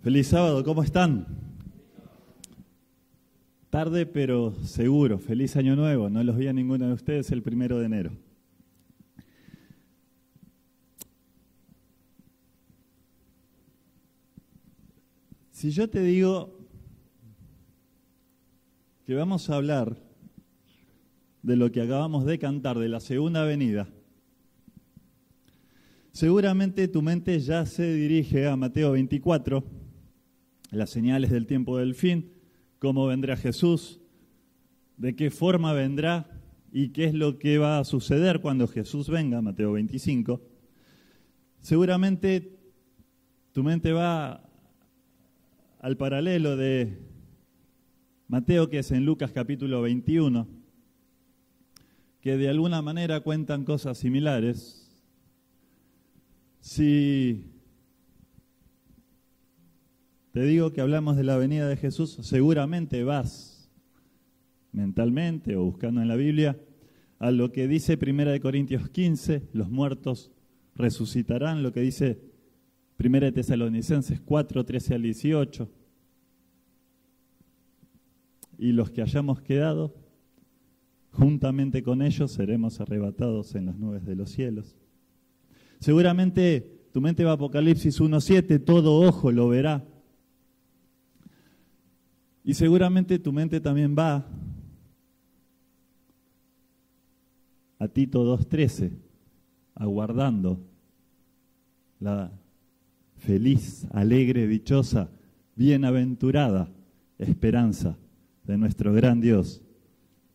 Feliz sábado, ¿cómo están? Tarde pero seguro, feliz año nuevo, no los vi a ninguno de ustedes el 1 de enero. Si yo te digo que vamos a hablar de lo que acabamos de cantar, de la segunda venida, seguramente tu mente ya se dirige a Mateo 24, las señales del tiempo del fin, cómo vendrá Jesús, de qué forma vendrá y qué es lo que va a suceder cuando Jesús venga, Mateo 25. Seguramente tu mente va al paralelo de Mateo, que es en Lucas capítulo 21, que de alguna manera cuentan cosas similares. Si te digo que hablamos de la venida de Jesús, seguramente vas mentalmente o buscando en la Biblia a lo que dice 1 Corintios 15, los muertos resucitarán, lo que dice 1 Tesalonicenses 4, 13 al 18. Y los que hayamos quedado, juntamente con ellos seremos arrebatados en las nubes de los cielos. Seguramente tu mente va a Apocalipsis 1:7, todo ojo lo verá. Y seguramente tu mente también va a Tito 2:13, aguardando la feliz, alegre, dichosa, bienaventurada esperanza de nuestro gran Dios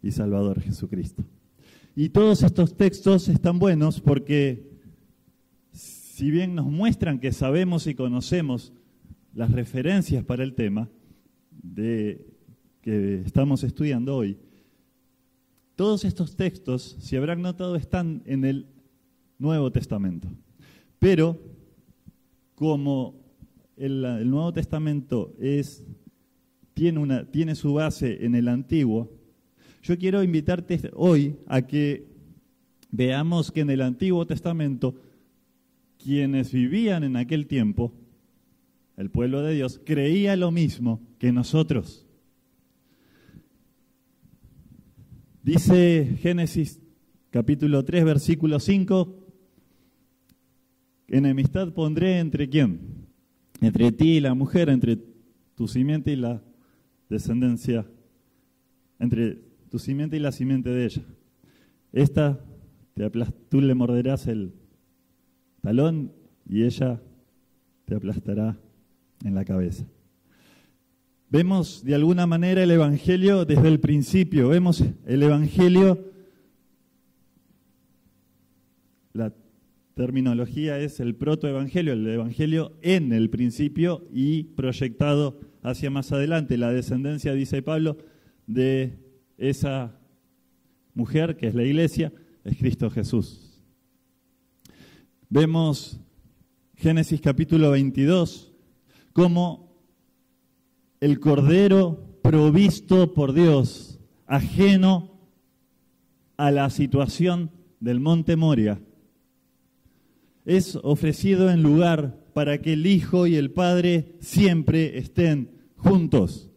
y Salvador Jesucristo. Y todos estos textos están buenos porque si bien nos muestran que sabemos y conocemos las referencias para el tema que estamos estudiando hoy, todos estos textos, si habrán notado, están en el Nuevo Testamento. Pero como el Nuevo Testamento tiene su base en el Antiguo, yo quiero invitarte hoy a que veamos que en el Antiguo Testamento quienes vivían en aquel tiempo, el pueblo de Dios, creía lo mismo que nosotros. Dice Génesis capítulo 3, versículo 5, enemistad pondré entre ¿quién? Entre ti y la mujer, entre tu simiente y la descendencia, entre tu simiente y la simiente de ella. Tú le morderás el talón y ella te aplastará en la cabeza. Vemos de alguna manera el Evangelio desde el principio. Vemos el Evangelio, la terminología es el protoevangelio, el Evangelio en el principio y proyectado hacia más adelante. La descendencia, dice Pablo, de esa mujer que es la iglesia, es Cristo Jesús. Vemos Génesis capítulo 22, como el Cordero provisto por Dios, ajeno a la situación del monte Moria, es ofrecido en lugar para que el Hijo y el Padre siempre estén juntos,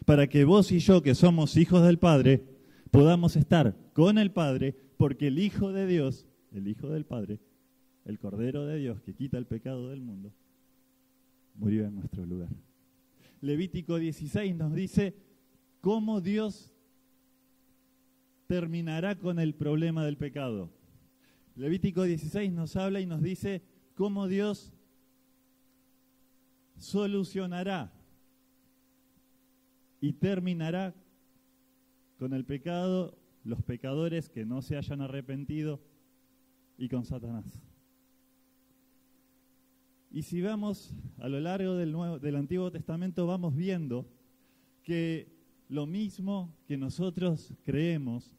para que vos y yo, que somos hijos del Padre, podamos estar con el Padre, porque el Hijo de Dios, el Hijo del Padre, el Cordero de Dios que quita el pecado del mundo, murió en nuestro lugar. Levítico 16 nos dice cómo Dios terminará con el problema del pecado. Levítico 16 nos habla y nos dice cómo Dios solucionará y terminará con el pecado, los pecadores que no se hayan arrepentido y con Satanás. Y si vamos a lo largo del Antiguo Testamento, vamos viendo que lo mismo que nosotros creemos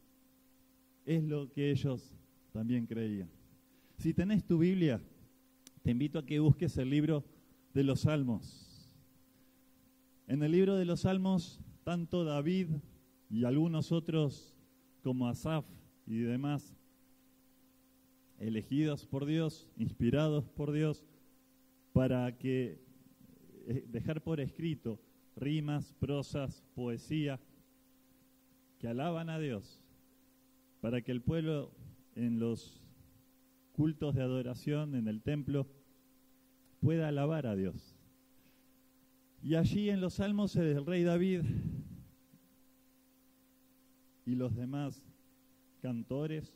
es lo que ellos también creían. Si tenés tu Biblia, te invito a que busques el libro de los Salmos. En el libro de los Salmos, tanto David y algunos otros como Asaf y demás, elegidos por Dios, inspirados por Dios, para que dejar por escrito rimas, prosas, poesía, que alaban a Dios, para que el pueblo en los cultos de adoración en el templo pueda alabar a Dios. Y allí en los salmos el rey David y los demás cantores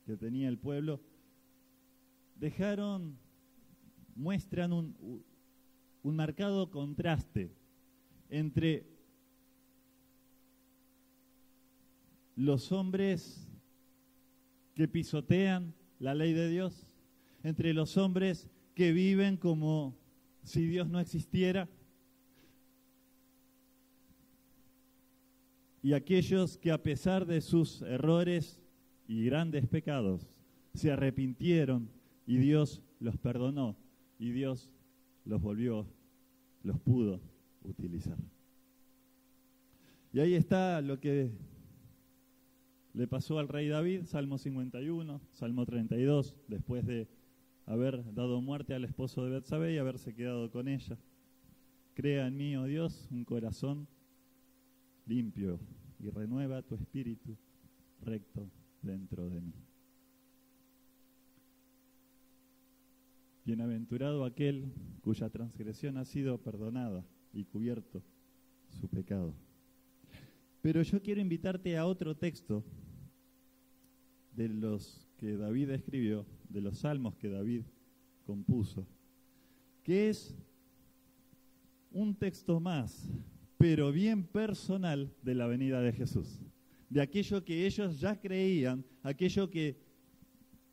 que tenía el pueblo muestran un marcado contraste entre los hombres que pisotean la ley de Dios, entre los hombres que viven como si Dios no existiera, y aquellos que a pesar de sus errores y grandes pecados se arrepintieron y Dios los perdonó y Dios los pudo utilizar. Y ahí está lo que le pasó al rey David, Salmo 51, Salmo 32, después de haber dado muerte al esposo de Betsabé y haberse quedado con ella. Crea en mí, oh Dios, un corazón limpio y renueva tu espíritu recto dentro de mí. Bienaventurado aquel cuya transgresión ha sido perdonada y cubierto su pecado. Pero yo quiero invitarte a otro texto de los que David escribió, de los salmos que David compuso, que es un texto más, pero bien personal, de la venida de Jesús, de aquello que ellos ya creían, aquello que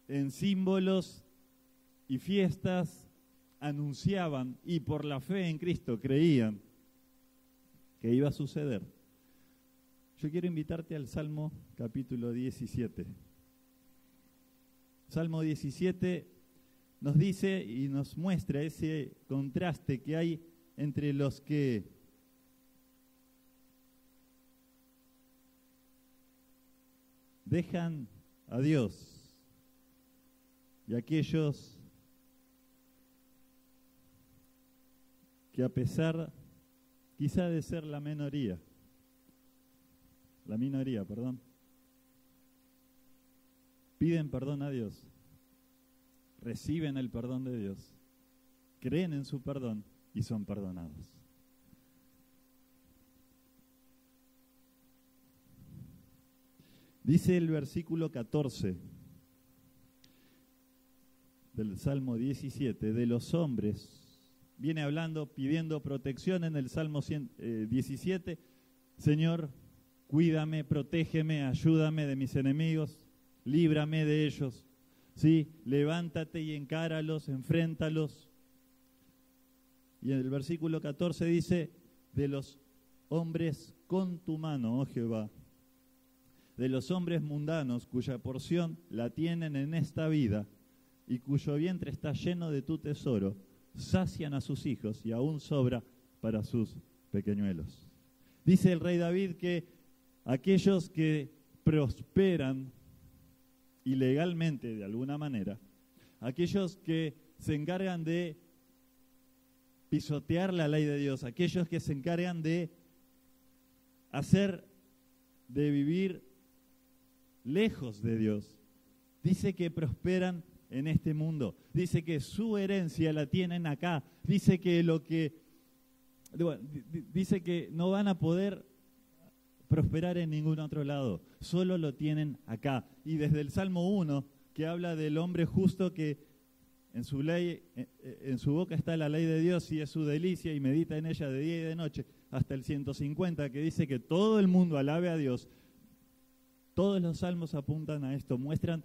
en símbolos y fiestas anunciaban y por la fe en Cristo creían que iba a suceder. Yo quiero invitarte al Salmo capítulo 17. Salmo 17 nos dice y nos muestra ese contraste que hay entre los que dejan a Dios y aquellos que, a pesar quizá de ser la minoría, piden perdón a Dios, reciben el perdón de Dios, creen en su perdón y son perdonados. Dice el versículo 14 del Salmo 17, de los hombres, viene hablando, pidiendo protección en el Salmo 17, Señor, cuídame, protégeme, ayúdame de mis enemigos, líbrame de ellos, ¿sí? Levántate y encáralos, enfréntalos. Y en el versículo 14 dice, de los hombres con tu mano, oh Jehová, de los hombres mundanos cuya porción la tienen en esta vida y cuyo vientre está lleno de tu tesoro, sacian a sus hijos y aún sobra para sus pequeñuelos. Dice el rey David que aquellos que prosperan ilegalmente de alguna manera, aquellos que se encargan de pisotear la ley de Dios, aquellos que se encargan de vivir lejos de Dice que prosperan en este mundo, dice que su herencia la tienen acá, dice que dice que no van a poder prosperar en ningún otro lado, solo lo tienen acá. Y desde el Salmo 1, que habla del hombre justo que en su ley, en su boca está la ley de Dios y es su delicia y medita en ella de día y de noche, hasta el 150, que dice que todo el mundo alabe a Dios. Todos los salmos apuntan a esto, muestran,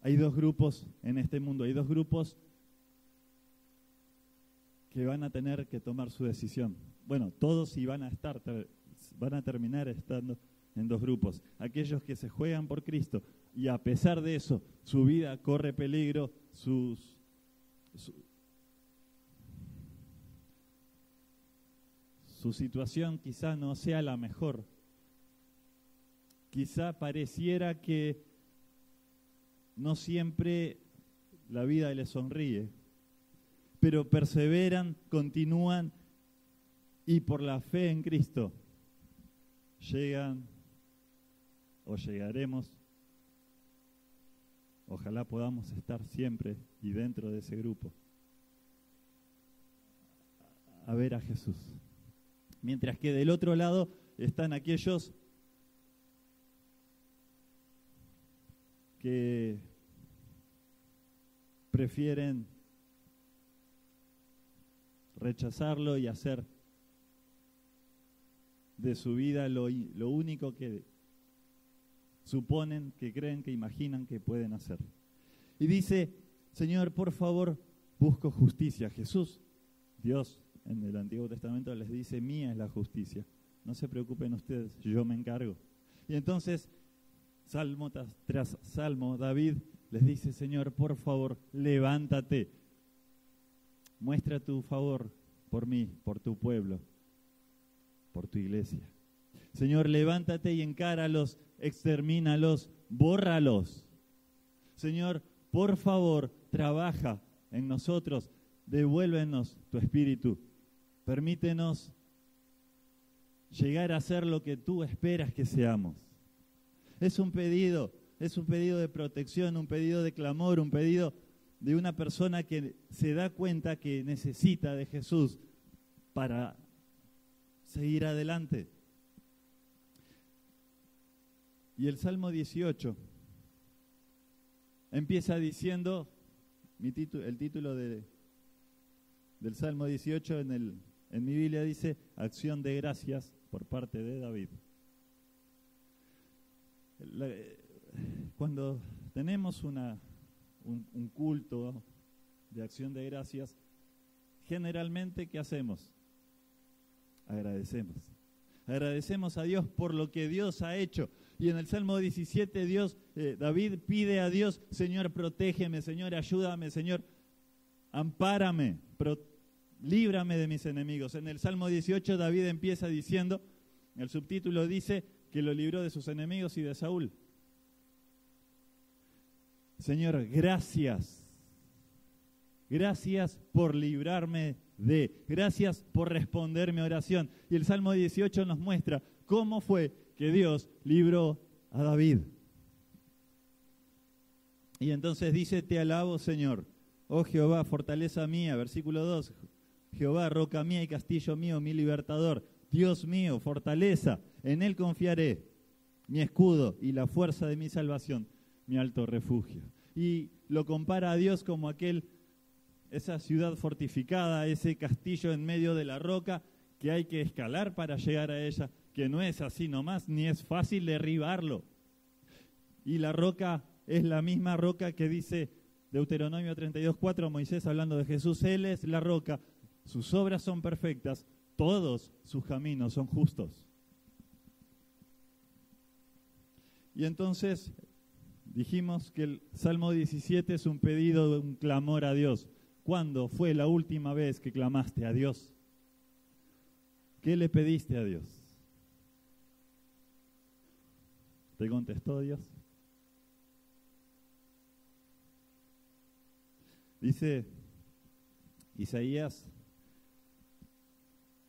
hay dos grupos en este mundo, hay dos grupos que van a tener que tomar su decisión. Bueno, todos sí van a terminar estando en dos grupos. Aquellos que se juegan por Cristo y a pesar de eso, su vida corre peligro, su situación quizá no sea la mejor. Quizá pareciera que no siempre la vida le sonríe, pero perseveran, continúan y por la fe en Cristo llegan o llegaremos. Ojalá podamos estar siempre y dentro de ese grupo a ver a Jesús. Mientras que del otro lado están aquellos que prefieren rechazarlo y hacer de su vida lo único que suponen, que creen, que imaginan que pueden hacer. Y dice, Señor, por favor, busco justicia. Jesús, Dios, en el Antiguo Testamento les dice, mía es la justicia. No se preocupen ustedes, yo me encargo. Y entonces, salmo tras salmo, David les dice, Señor, por favor, levántate. Muestra tu favor por mí, por tu pueblo, por tu iglesia. Señor, levántate y encáralos, extermínalos, bórralos. Señor, por favor, trabaja en nosotros, devuélvenos tu espíritu. Permítenos llegar a ser lo que tú esperas que seamos. Es un pedido de protección, un pedido de clamor, un pedido de una persona que se da cuenta que necesita de Jesús para seguir adelante. Y el Salmo 18 empieza diciendo, el título del Salmo 18 en mi Biblia dice, acción de gracias por parte de David. Cuando tenemos un culto de acción de gracias, generalmente, ¿qué hacemos? Agradecemos. Agradecemos a Dios por lo que Dios ha hecho. Y en el Salmo 17, David pide a Dios, Señor, protégeme, Señor, ayúdame, Señor, ampárame, líbrame de mis enemigos. En el Salmo 18, David empieza diciendo, el subtítulo dice que lo libró de sus enemigos y de Saúl. Señor, gracias. Gracias por librarme gracias por responder mi oración. Y el Salmo 18 nos muestra cómo fue que Dios libró a David. Y entonces dice, te alabo, Señor, oh Jehová, fortaleza mía, versículo 2, Jehová, roca mía y castillo mío, mi libertador, Dios mío, fortaleza, en él confiaré, mi escudo y la fuerza de mi salvación, mi alto refugio. Y lo compara a Dios como esa ciudad fortificada, ese castillo en medio de la roca que hay que escalar para llegar a ella, que no es así nomás, ni es fácil derribarlo. Y la roca es la misma roca que dice Deuteronomio 32:4, Moisés hablando de Jesús, Él es la roca, sus obras son perfectas, todos sus caminos son justos. Y entonces dijimos que el Salmo 17 es un pedido, un clamor a Dios. ¿Cuándo fue la última vez que clamaste a Dios? ¿Qué le pediste a Dios? ¿Te contestó Dios? Dice Isaías,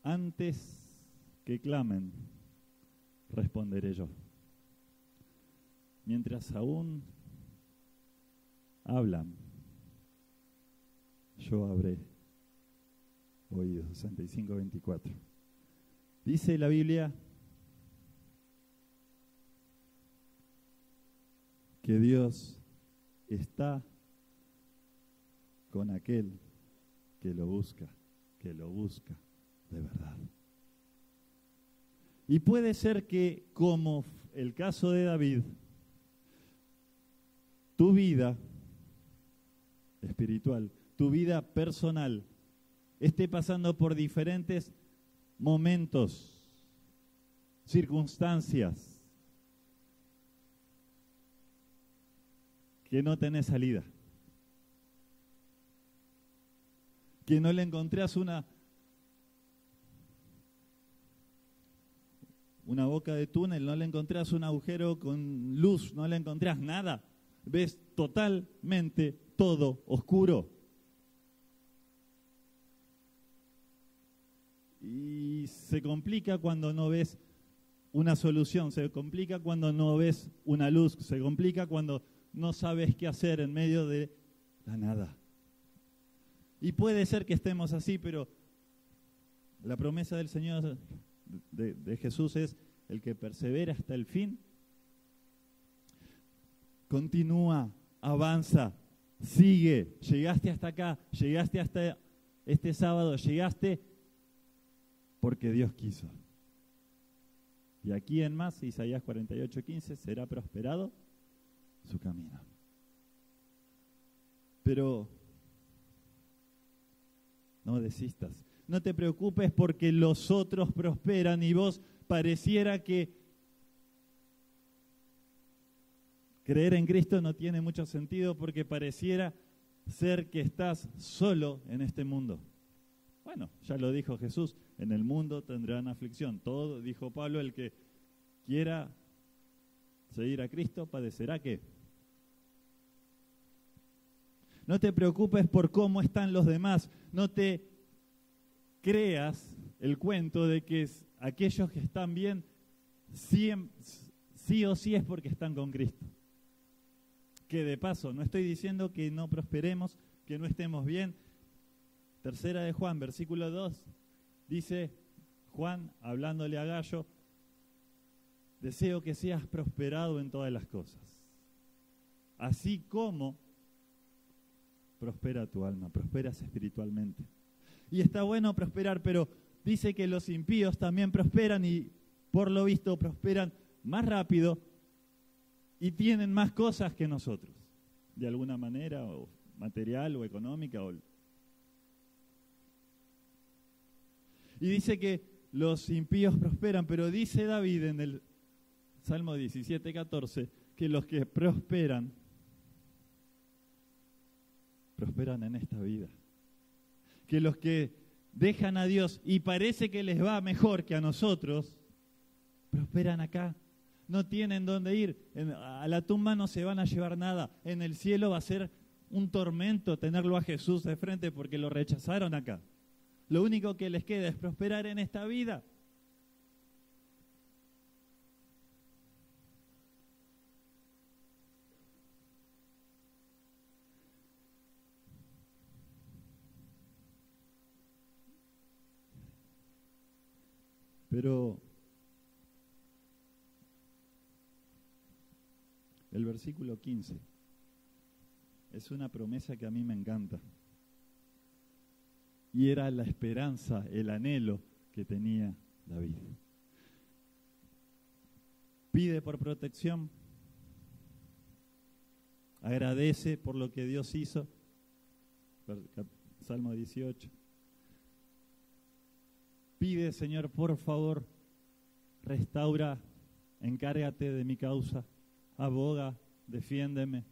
antes que clamen, responderé yo. Mientras aún hablan, yo habré oído. 65:24. Dice la Biblia que Dios está con aquel que lo busca de verdad. Y puede ser que, como el caso de David, tu vida espiritual, tu vida personal, esté pasando por diferentes momentos, circunstancias, que no tenés salida, que no le encontrás una boca de túnel, no le encontrás un agujero con luz, no le encontrás nada. Ves totalmente todo oscuro. se complica cuando no ves una solución, se complica cuando no ves una luz, se complica cuando no sabes qué hacer en medio de la nada. Y puede ser que estemos así, pero la promesa del Señor, de Jesús, es el que persevera hasta el fin. Continúa, avanza, sigue. Llegaste hasta acá, llegaste hasta este sábado, llegaste porque Dios quiso. Y aquí en más, Isaías 48:15, será prosperado su camino. Pero no desistas, no te preocupes porque los otros prosperan y vos pareciera que creer en Cristo no tiene mucho sentido porque pareciera ser que estás solo en este mundo. Bueno, ya lo dijo Jesús, en el mundo tendrán aflicción. Todo, dijo Pablo, el que quiera seguir a Cristo padecerá ¿qué? No te preocupes por cómo están los demás, no te creas el cuento de que aquellos que están bien sí o sí es porque están con Cristo. Que de paso, no estoy diciendo que no prosperemos, que no estemos bien. Tercera de Juan, versículo 2, dice Juan, hablándole a Gallo, deseo que seas prosperado en todas las cosas, así como prospera tu alma, prosperas espiritualmente. Y está bueno prosperar, pero dice que los impíos también prosperan y por lo visto prosperan más rápido y tienen más cosas que nosotros, de alguna manera, o material o económica. Y dice que los impíos prosperan, pero dice David en el Salmo 17:14 que los que prosperan en esta vida. Que los que dejan a Dios y parece que les va mejor que a nosotros, prosperan acá. No tienen dónde ir. A la tumba no se van a llevar nada. En el cielo va a ser un tormento tenerlo a Jesús de frente porque lo rechazaron acá. Lo único que les queda es prosperar en esta vida. Pero el versículo 15 es una promesa que a mí me encanta. Y era la esperanza, el anhelo que tenía David. Pide por protección, agradece por lo que Dios hizo, Salmo 18. Pide, Señor, por favor, restaura, encárgate de mi causa, aboga, defiéndeme,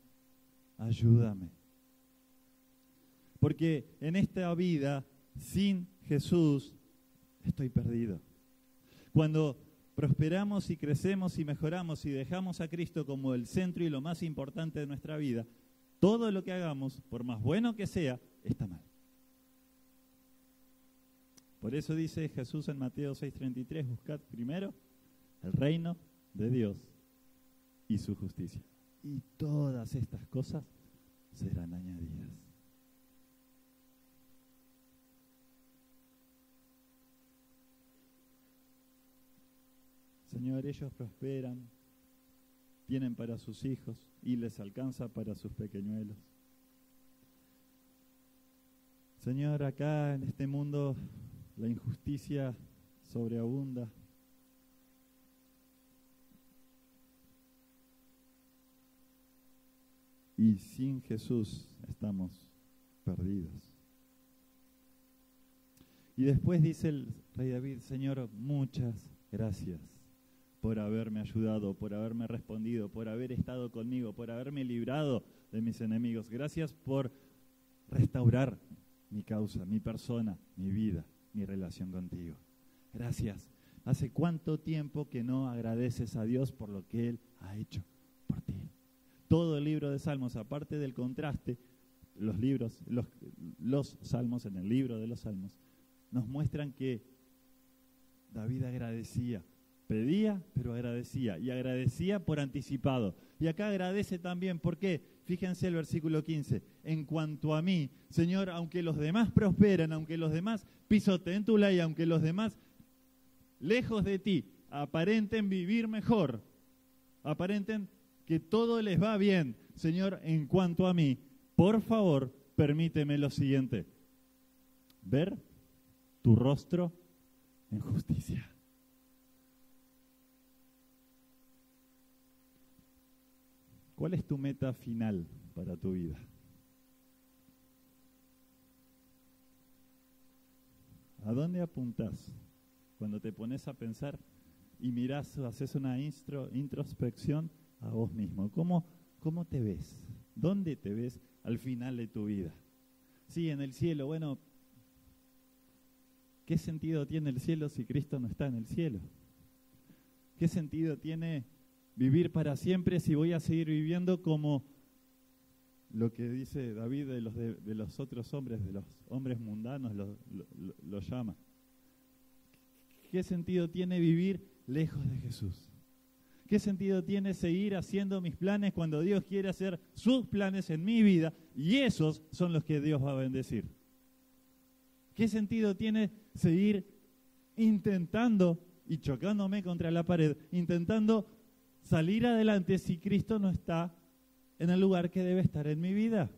ayúdame. Porque en esta vida, sin Jesús, estoy perdido. Cuando prosperamos y crecemos y mejoramos y dejamos a Cristo como el centro y lo más importante de nuestra vida, todo lo que hagamos, por más bueno que sea, está mal. Por eso dice Jesús en Mateo 6:33, buscad primero el reino de Dios y su justicia. Y todas estas cosas serán añadidas. Señor, ellos prosperan, tienen para sus hijos y les alcanza para sus pequeñuelos. Señor, acá en este mundo la injusticia sobreabunda. Y sin Jesús estamos perdidos. Y después dice el rey David, Señor, muchas gracias por haberme ayudado, por haberme respondido, por haber estado conmigo, por haberme librado de mis enemigos. Gracias por restaurar mi causa, mi persona, mi vida, mi relación contigo. Gracias. ¿Hace cuánto tiempo que no agradeces a Dios por lo que Él ha hecho por ti? Todo el libro de Salmos, aparte del contraste, los Salmos, en el libro de los Salmos, nos muestran que David agradecía. Pedía, pero agradecía. Y agradecía por anticipado. Y acá agradece también. ¿Por qué? Fíjense el versículo 15. En cuanto a mí, Señor, aunque los demás prosperen, aunque los demás pisoteen tu ley, aunque los demás, lejos de ti, aparenten vivir mejor, aparenten que todo les va bien, Señor, en cuanto a mí, por favor, permíteme lo siguiente: ver tu rostro en justicia. ¿Cuál es tu meta final para tu vida? ¿A dónde apuntás cuando te pones a pensar y mirás, haces una introspección a vos mismo? ¿Cómo te ves? ¿Dónde te ves al final de tu vida? Sí, en el cielo. Bueno, ¿qué sentido tiene el cielo si Cristo no está en el cielo? ¿Qué sentido tiene vivir para siempre si voy a seguir viviendo como lo que dice David de los otros hombres, de los hombres mundanos, lo llama? ¿Qué sentido tiene vivir lejos de Jesús? ¿Qué sentido tiene seguir haciendo mis planes cuando Dios quiere hacer sus planes en mi vida y esos son los que Dios va a bendecir? ¿Qué sentido tiene seguir intentando y chocándome contra la pared, intentando salir adelante si Cristo no está en el lugar que debe estar en mi vida?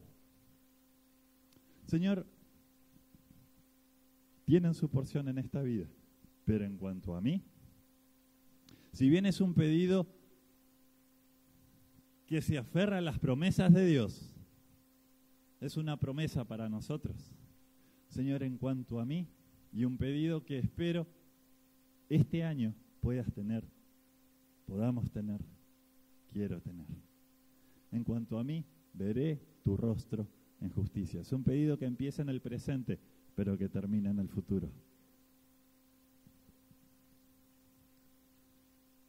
Señor, tienen su porción en esta vida, pero en cuanto a mí, si bien es un pedido que se aferra a las promesas de Dios, es una promesa para nosotros. Señor, en cuanto a mí, y un pedido que espero este año podamos tener, quiero tener. En cuanto a mí, veré tu rostro en justicia. Es un pedido que empieza en el presente, pero que termina en el futuro.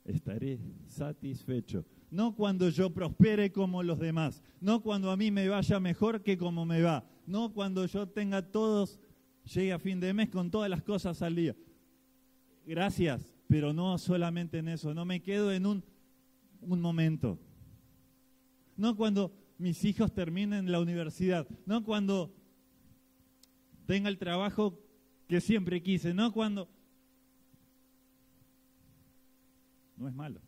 Estaré satisfecho, no cuando yo prospere como los demás, no cuando a mí me vaya mejor que como me va, no cuando yo llegue a fin de mes con todas las cosas al día. Gracias, pero no solamente en eso, no me quedo en un momento. No cuando mis hijos terminen la universidad, no cuando tenga el trabajo que siempre quise, no cuando... No es malo,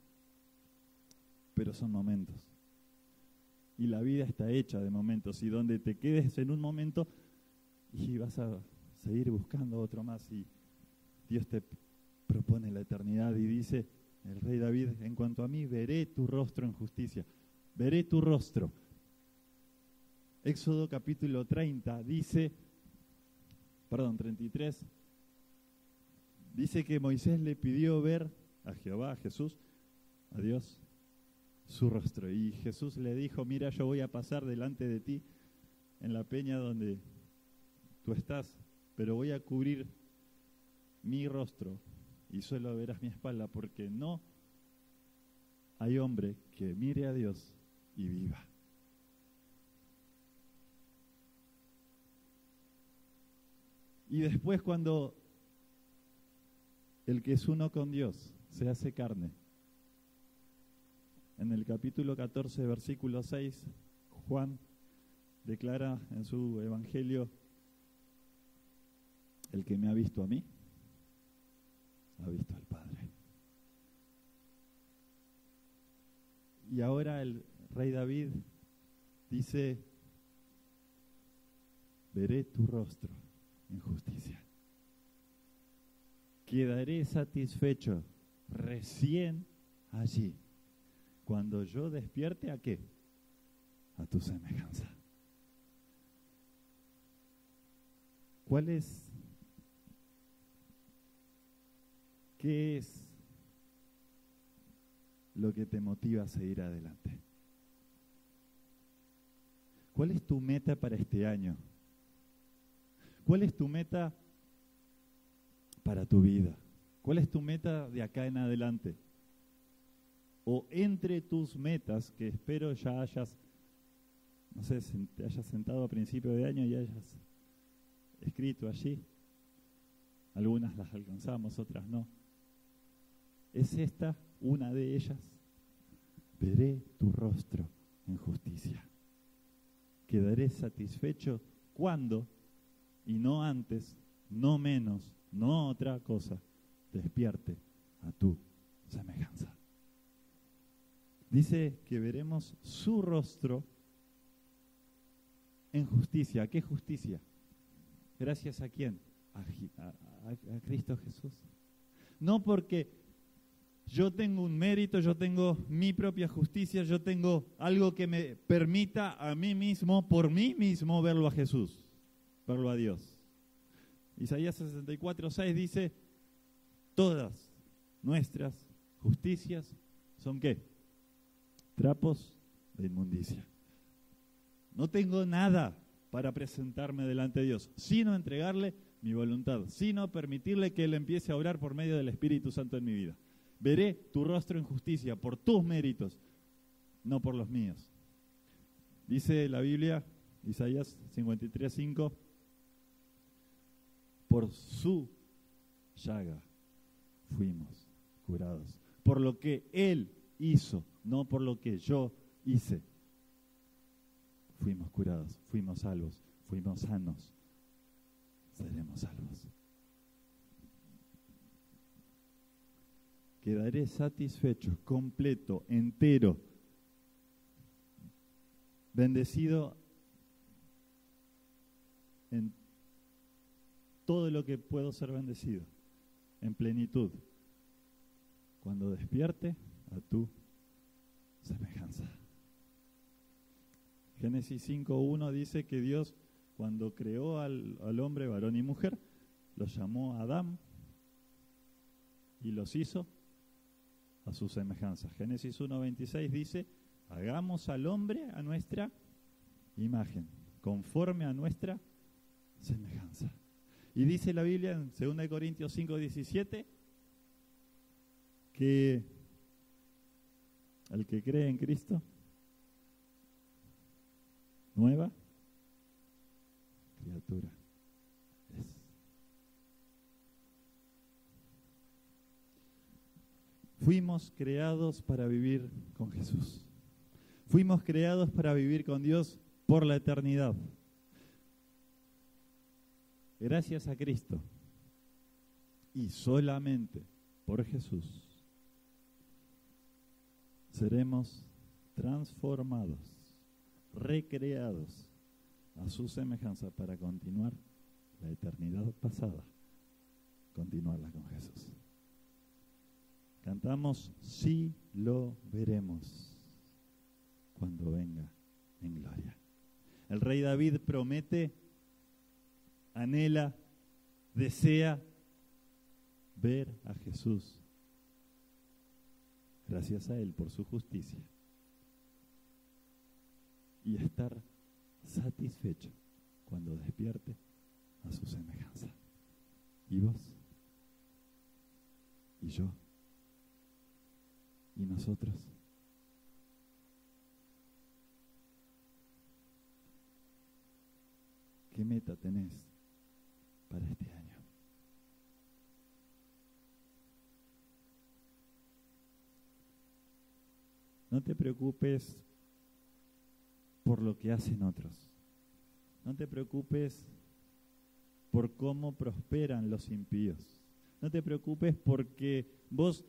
pero son momentos. Y la vida está hecha de momentos, y donde te quedes en un momento y vas a seguir buscando otro más, y Dios te propone la eternidad y dice el rey David: en cuanto a mí, veré tu rostro en justicia, veré tu rostro. Éxodo capítulo 33, dice que Moisés le pidió ver a Jehová, a Jesús, a Dios, su rostro. Y Jesús le dijo: mira, yo voy a pasar delante de ti en la peña donde tú estás, pero voy a cubrir mi rostro y solo verás mi espalda, porque no hay hombre que mire a Dios y viva. Y después, cuando el que es uno con Dios se hace carne, en el capítulo 14, versículo 6, Juan declara en su evangelio: el que me ha visto a mí, ha visto al Padre. Y ahora el rey David dice: veré tu rostro en justicia. Quedaré satisfecho recién allí, cuando yo despierte, ¿a qué? A tu semejanza. ¿Qué es lo que te motiva a seguir adelante? ¿Cuál es tu meta para este año? ¿Cuál es tu meta para tu vida? ¿Cuál es tu meta de acá en adelante? O entre tus metas, que espero ya hayas, te hayas sentado a principio de año y hayas escrito allí. Algunas las alcanzamos, otras no. ¿Es esta una de ellas? Veré tu rostro en justicia. Quedaré satisfecho cuando, y no antes, no menos, no otra cosa, despierte a tu semejanza. Dice que veremos su rostro en justicia. ¿Qué justicia? ¿Gracias a quién? A Cristo Jesús. No porque yo tengo un mérito, yo tengo mi propia justicia, yo tengo algo que me permita a mí mismo, por mí mismo, verlo a Jesús, verlo a Dios. Isaías 64:6 dice, todas nuestras justicias son ¿qué? Trapos de inmundicia. No tengo nada para presentarme delante de Dios, sino entregarle mi voluntad, sino permitirle que Él empiece a obrar por medio del Espíritu Santo en mi vida. Veré tu rostro en justicia por tus méritos, no por los míos. Dice la Biblia, Isaías 53:5, por su llaga fuimos curados. Por lo que Él hizo, no por lo que yo hice. Fuimos curados, fuimos salvos, fuimos sanos. Seremos salvos. Quedaré satisfecho, completo, entero, bendecido en todo lo que puedo ser bendecido, en plenitud, cuando despierte a tu semejanza. Génesis 5:1 dice que Dios, cuando creó al hombre, varón y mujer, los llamó Adán y los hizo a su semejanza. Génesis 1:26 dice, hagamos al hombre a nuestra imagen, conforme a nuestra semejanza. Y dice la Biblia en 2 Corintios 5:17 que el que cree en Cristo, nueva criatura es. Fuimos creados para vivir con Jesús. Fuimos creados para vivir con Dios por la eternidad. Gracias a Cristo y solamente por Jesús seremos transformados, recreados a su semejanza para continuar la eternidad pasada, continuarla con Jesús. Cantamos, sí lo veremos cuando venga en gloria. El rey David promete, anhela, desea ver a Jesús. Gracias a Él por su justicia. Y estar satisfecho cuando despierte a su semejanza. ¿Y vos? ¿Y yo? ¿Y nosotros? ¿Qué meta tenés para este año? No te preocupes por lo que hacen otros. No te preocupes por cómo prosperan los impíos. No te preocupes porque vos,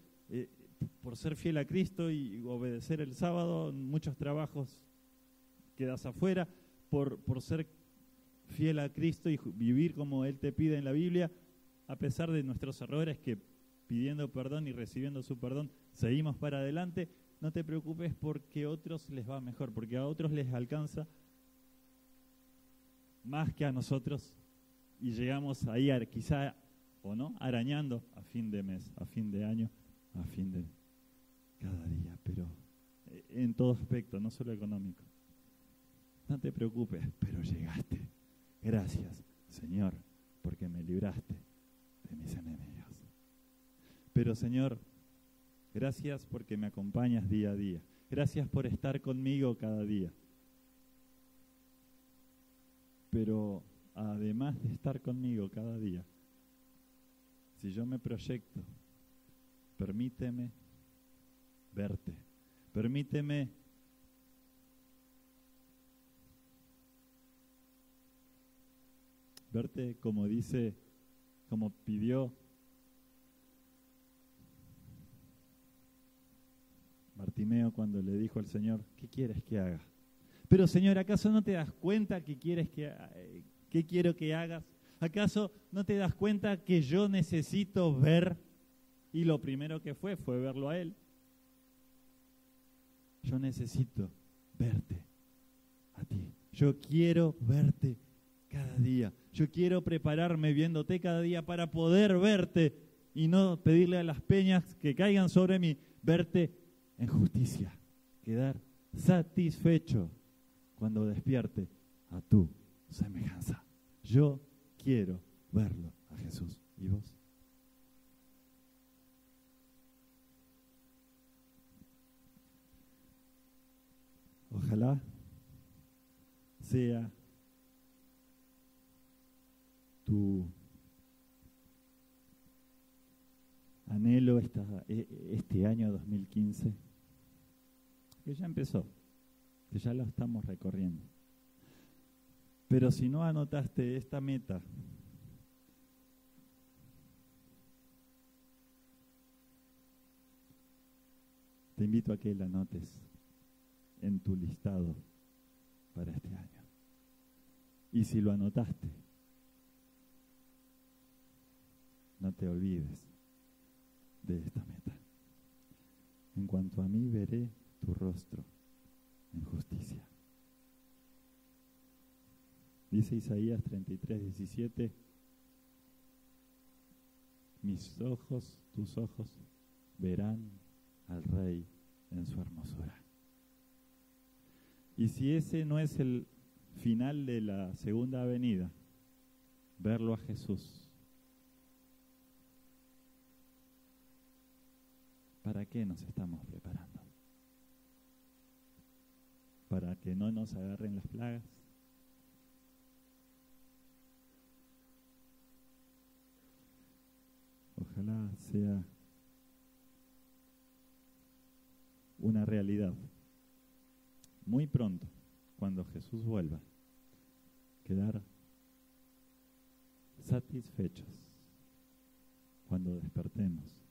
por ser fiel a Cristo y obedecer el sábado, muchos trabajos quedas afuera. Por ser fiel a Cristo y vivir como Él te pide en la Biblia, a pesar de nuestros errores, que pidiendo perdón y recibiendo su perdón, seguimos para adelante. No te preocupes porque a otros les va mejor, porque a otros les alcanza más que a nosotros y llegamos ahí quizá o no, arañando a fin de mes, a fin de año, a fin de cada día, pero en todo aspecto, no solo económico. No te preocupes, pero llegaste. Gracias, Señor, porque me libraste de mis enemigos. Pero, Señor, gracias porque me acompañas día a día. Gracias por estar conmigo cada día. Pero además de estar conmigo cada día, si yo me proyecto permíteme verte, permíteme verte como dice, como pidió Bartimeo cuando le dijo al Señor, ¿qué quieres que haga? Pero Señor, ¿acaso no te das cuenta que qué quiero que hagas? ¿Acaso no te das cuenta que yo necesito ver? Y lo primero que fue verlo a Él. Yo necesito verte a ti. Yo quiero verte cada día. Yo quiero prepararme viéndote cada día para poder verte y no pedirle a las peñas que caigan sobre mí, verte en justicia, quedar satisfecho cuando despierte a tu semejanza. Yo quiero verlo a Jesús. ¿Y vos? Ojalá sea tu anhelo este año 2015, que ya empezó, que ya lo estamos recorriendo. Pero si no anotaste esta meta, te invito a que la anotes en tu listado para este año. Y si lo anotaste, no te olvides de esta meta. En cuanto a mí, veré tu rostro en justicia. Dice Isaías 33:17, mis ojos, tus ojos, verán al Rey en su hermosura. Y si ese no es el final de la segunda venida, verlo a Jesús, ¿para qué nos estamos preparando? ¿Para que no nos agarren las plagas? Ojalá sea una realidad muy pronto, cuando Jesús vuelva, quedar satisfechos cuando despertemos